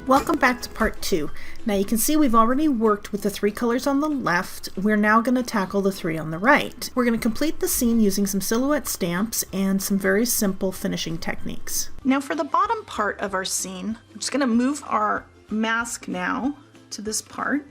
Welcome back to part 2. Now you can see we've already worked with the 3 colors on the left. We're now going to tackle the 3 on the right. We're going to complete the scene using some silhouette stamps and some very simple finishing techniques. Now for the bottom part of our scene, I'm just going to move our mask now to this part.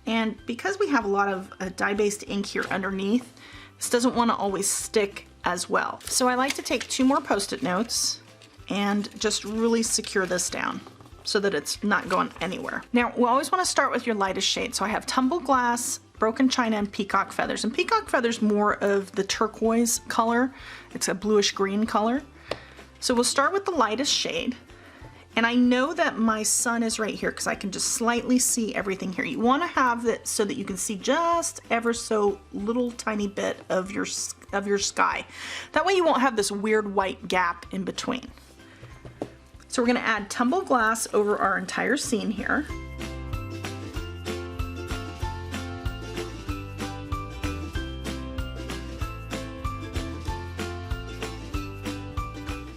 And because we have a lot of dye-based ink here underneath, this doesn't want to always stick as well. So I like to take 2 more Post-it notes and just really secure this down so that it's not going anywhere. Now, we always want to start with your lightest shade. So I have Tumble Glass, Broken China, and Peacock Feathers. And Peacock Feathers more of the turquoise color. It's a bluish green color. So we'll start with the lightest shade. And I know that my sun is right here because I can just slightly see everything here. You want to have it so that you can see just ever so little tiny bit of your sky. That way you won't have this weird white gap in between. So we're going to add Tumble Glass over our entire scene here.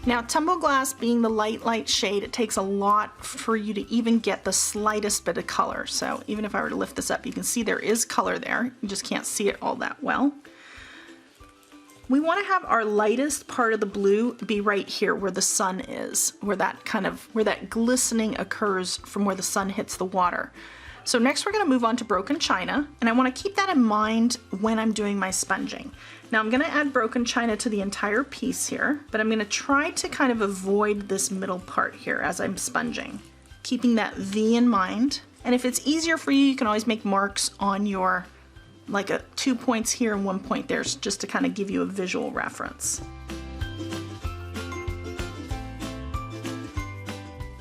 Now, Tumble Glass being the light shade, it takes a lot for you to even get the slightest bit of color. So even if I were to lift this up, you can see there is color there. You just can't see it all that well. We want to have our lightest part of the blue be right here where the sun is, where that glistening occurs from where the sun hits the water. So next we're going to move on to Broken China, and I want to keep that in mind when I'm doing my sponging. Now I'm going to add Broken China to the entire piece here, but I'm going to try to kind of avoid this middle part here as I'm sponging, keeping that V in mind. And if it's easier for you, you can always make marks on your like 2 points here and 1 point there, just to kind of give you a visual reference.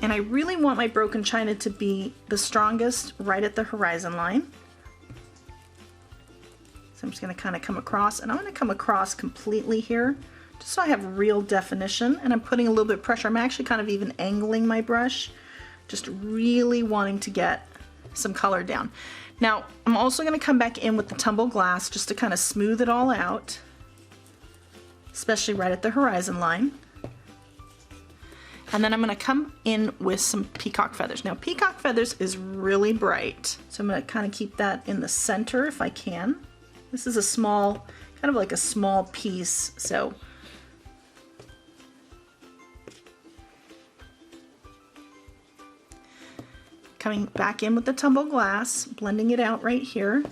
And I really want my Broken China to be the strongest right at the horizon line. So I'm just going to kind of come across, and I'm going to come across completely here, just so I have real definition, and I'm putting a little bit of pressure. I'm actually kind of even angling my brush, just really wanting to get some color down. Now, I'm also going to come back in with the Tumble Glass just to kind of smooth it all out, especially right at the horizon line. And then I'm going to come in with some Peacock Feathers. Now, Peacock Feathers is really bright, so I'm going to kind of keep that in the center if I can. This is a small, kind of like a small piece, so coming back in with the Tumble Glass, blending it out right here.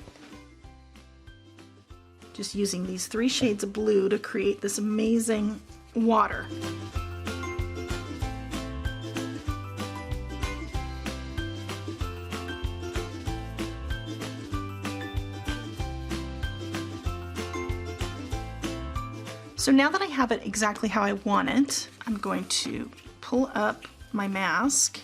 Just using these 3 shades of blue to create this amazing water. So now that I have it exactly how I want it, I'm going to pull up my mask.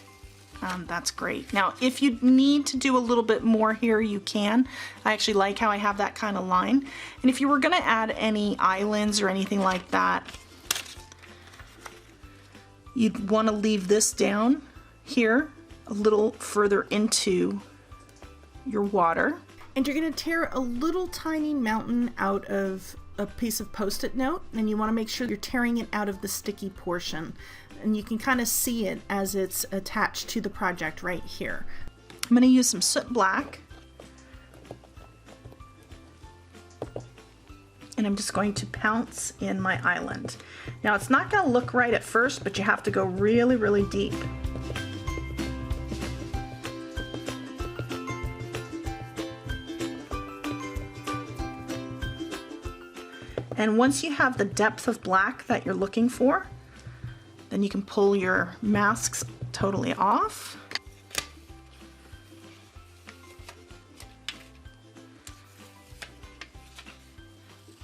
That's great. Now, if you need to do a little bit more here, you can. I actually like how I have that kind of line. And if you were going to add any islands or anything like that, you'd want to leave this down here a little further into your water. And you're going to tear a little tiny mountain out of a piece of Post-it note, and you want to make sure you're tearing it out of the sticky portion. And you can kind of see it as it's attached to the project right here. I'm going to use some soot black, and I'm just going to pounce in my island. Now, it's not going to look right at first, but you have to go really, really deep. And once you have the depth of black that you're looking for, then you can pull your masks totally off.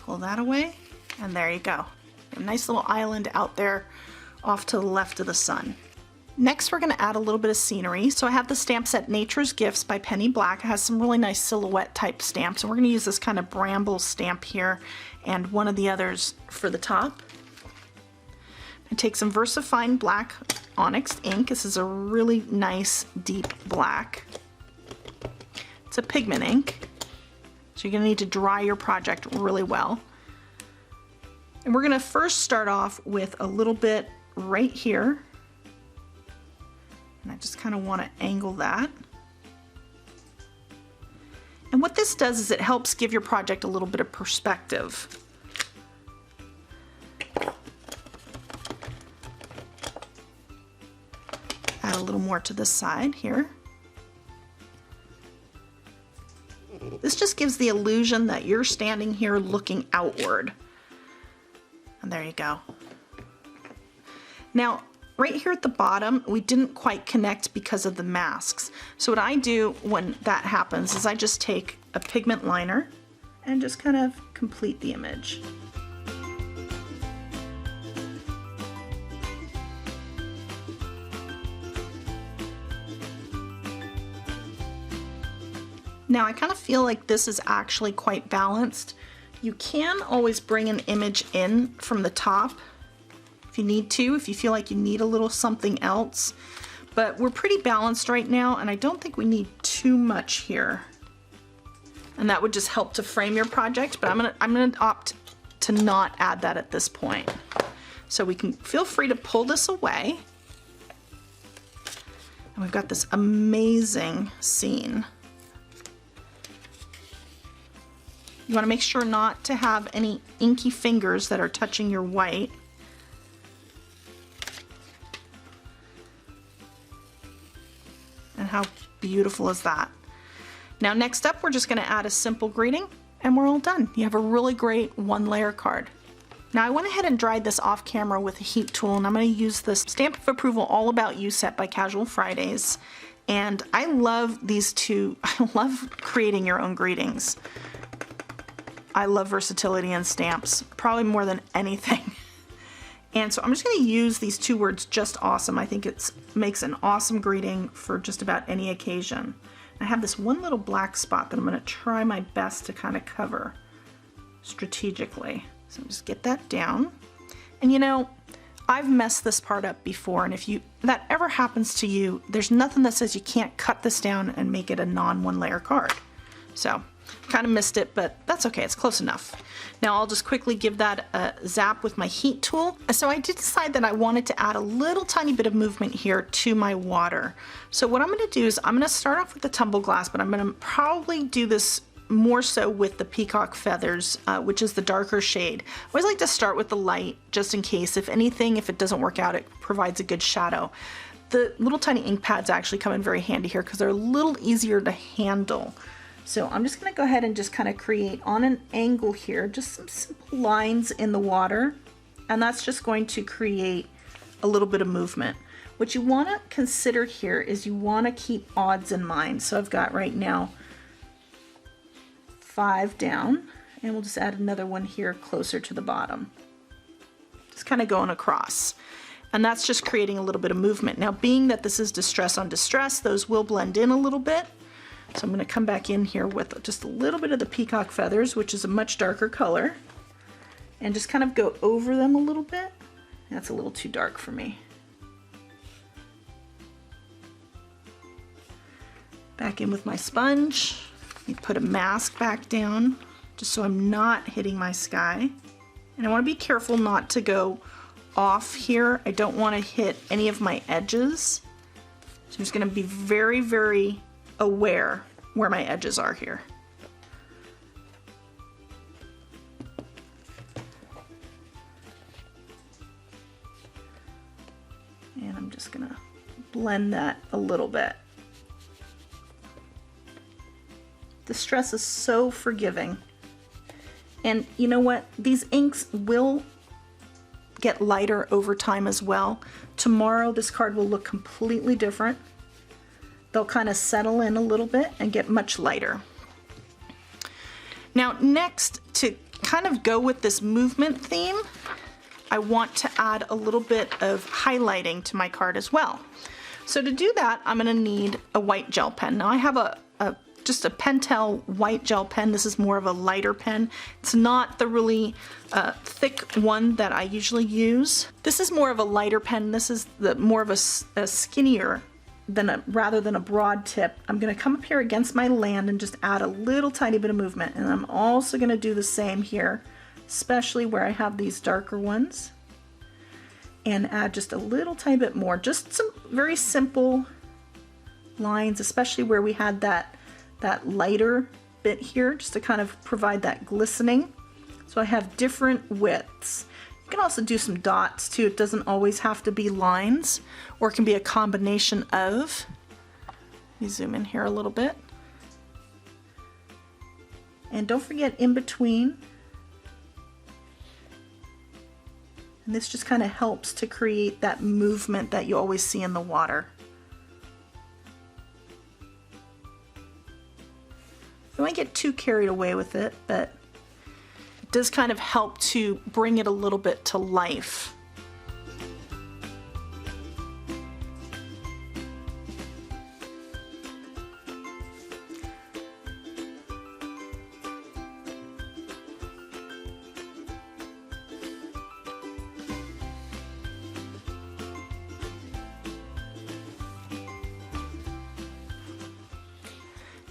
Pull that away, and there you go. A nice little island out there off to the left of the sun. Next, we're going to add a little bit of scenery. So I have the stamp set Nature's Gifts by Penny Black. It has some really nice silhouette type stamps, and we're going to use this kind of bramble stamp here and one of the others for the top. I take some VersaFine Black Onyx ink. This is a really nice deep black. It's a pigment ink, so you're going to need to dry your project really well. And we're going to first start off with a little bit right here And I just kind of want to angle that. And what this does is it helps give your project a little bit of perspective. Add a little more to this side here. This just gives the illusion that you're standing here looking outward. And there you go. Now, right here at the bottom, we didn't quite connect because of the masks. So what I do when that happens is I just take a pigment liner and just kind of complete the image. Now I kind of feel like this is actually quite balanced. You can always bring an image in from the top if you need to, if you feel like you need a little something else. But we're pretty balanced right now, and I don't think we need too much here. And that would just help to frame your project, but I'm gonna opt to not add that at this point. So we can feel free to pull this away. And we've got this amazing scene. You want to make sure not to have any inky fingers that are touching your white. And how beautiful is that? Now next up, we're just going to add a simple greeting and we're all done. You have a really great one layer card. Now I went ahead and dried this off camera with a heat tool, and I'm going to use this Stamp of Approval All About You set by Casual Fridays. And I love these two. I love creating your own greetings. I love versatility in stamps, probably more than anything. And so I'm just going to use these two words, just awesome. I think it makes an awesome greeting for just about any occasion. I have this one little black spot that I'm going to try my best to kind of cover strategically. So just get that down. And you know, I've messed this part up before, and if that ever happens to you, there's nothing that says you can't cut this down and make it a non-one layer card. So kind of missed it, but that's okay, it's close enough. Now I'll just quickly give that a zap with my heat tool. So I did decide that I wanted to add a little tiny bit of movement here to my water. So what I'm going to do is I'm going to start off with the tumble glass, but I'm going to probably do this more so with the peacock feathers, which is the darker shade. I always like to start with the light just in case, if anything, if it doesn't work out, it provides a good shadow. The little tiny ink pads actually come in very handy here because they're a little easier to handle. So I'm just going to go ahead and just kind of create on an angle here, just some simple lines in the water, and that's just going to create a little bit of movement. What you want to consider here is you want to keep odds in mind. So I've got right now 5 down, and we'll just add another one here closer to the bottom. Just kind of going across. And that's just creating a little bit of movement. Now, being that this is distress on distress, those will blend in a little bit. So I'm going to come back in here with just a little bit of the peacock feathers, which is a much darker color, and just kind of go over them a little bit. That's a little too dark for me. Back in with my sponge. Let me put a mask back down just so I'm not hitting my sky. And I want to be careful not to go off here. I don't want to hit any of my edges. So I'm just going to be very, very aware where my edges are here. And I'm just gonna blend that a little bit. Distress is so forgiving. And you know what? These inks will get lighter over time as well. Tomorrow this card will look completely different. They'll kind of settle in a little bit and get much lighter. Now next, to kind of go with this movement theme, I want to add a little bit of highlighting to my card as well. So to do that, I'm going to need a white gel pen. Now I have just a Pentel white gel pen. This is more of a lighter pen. It's not the really thick one that I usually use. This is more of a lighter pen. This is more of a skinnier rather than a broad tip. I'm going to come up here against my land and just add a little tiny bit of movement. And I'm also going to do the same here, especially where I have these darker ones. and add just a little tiny bit more. Just some very simple lines, especially where we had that lighter bit here, just to kind of provide that glistening. So I have different widths. You can also do some dots too. It doesn't always have to be lines, or it can be a combination of. Let me zoom in here a little bit. And don't forget in between. And this just kind of helps to create that movement that you always see in the water. You don't get too carried away with it, but it does kind of help to bring it a little bit to life.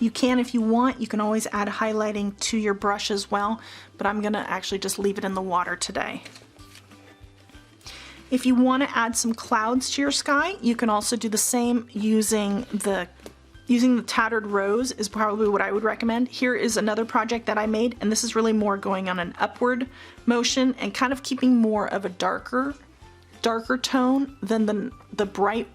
You can, if you want, you can always add highlighting to your brush as well, but I'm gonna actually just leave it in the water today. If you want to add some clouds to your sky, you can also do the same using the tattered rose is probably what I would recommend. Here is another project that I made, and this is really more going on an upward motion and kind of keeping more of a darker tone than the bright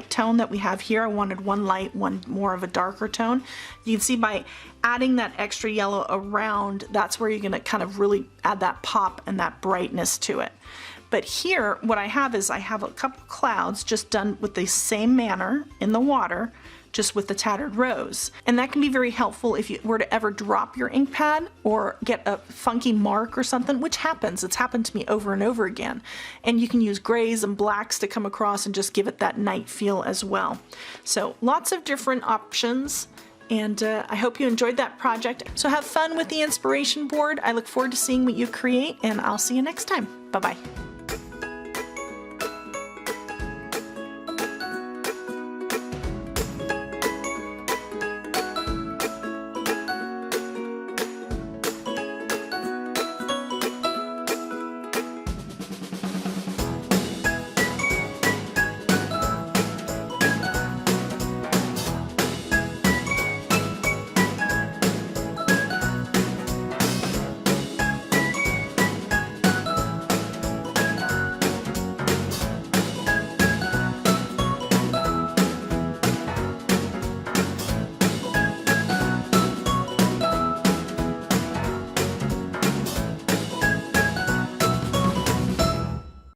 tone that we have here. I wanted one light, one more of a darker tone. You can see by adding that extra yellow around, that's where you're going to kind of really add that pop and that brightness to it. But here, what I have is I have a couple clouds just done with the same manner in the water, just with the tattered rose. And that can be very helpful if you were to ever drop your ink pad or get a funky mark or something, which happens. It's happened to me over and over again. And you can use grays and blacks to come across and just give it that night feel as well. So lots of different options. And I hope you enjoyed that project. So have fun with the inspiration board. I look forward to seeing what you create, and I'll see you next time. Bye-bye.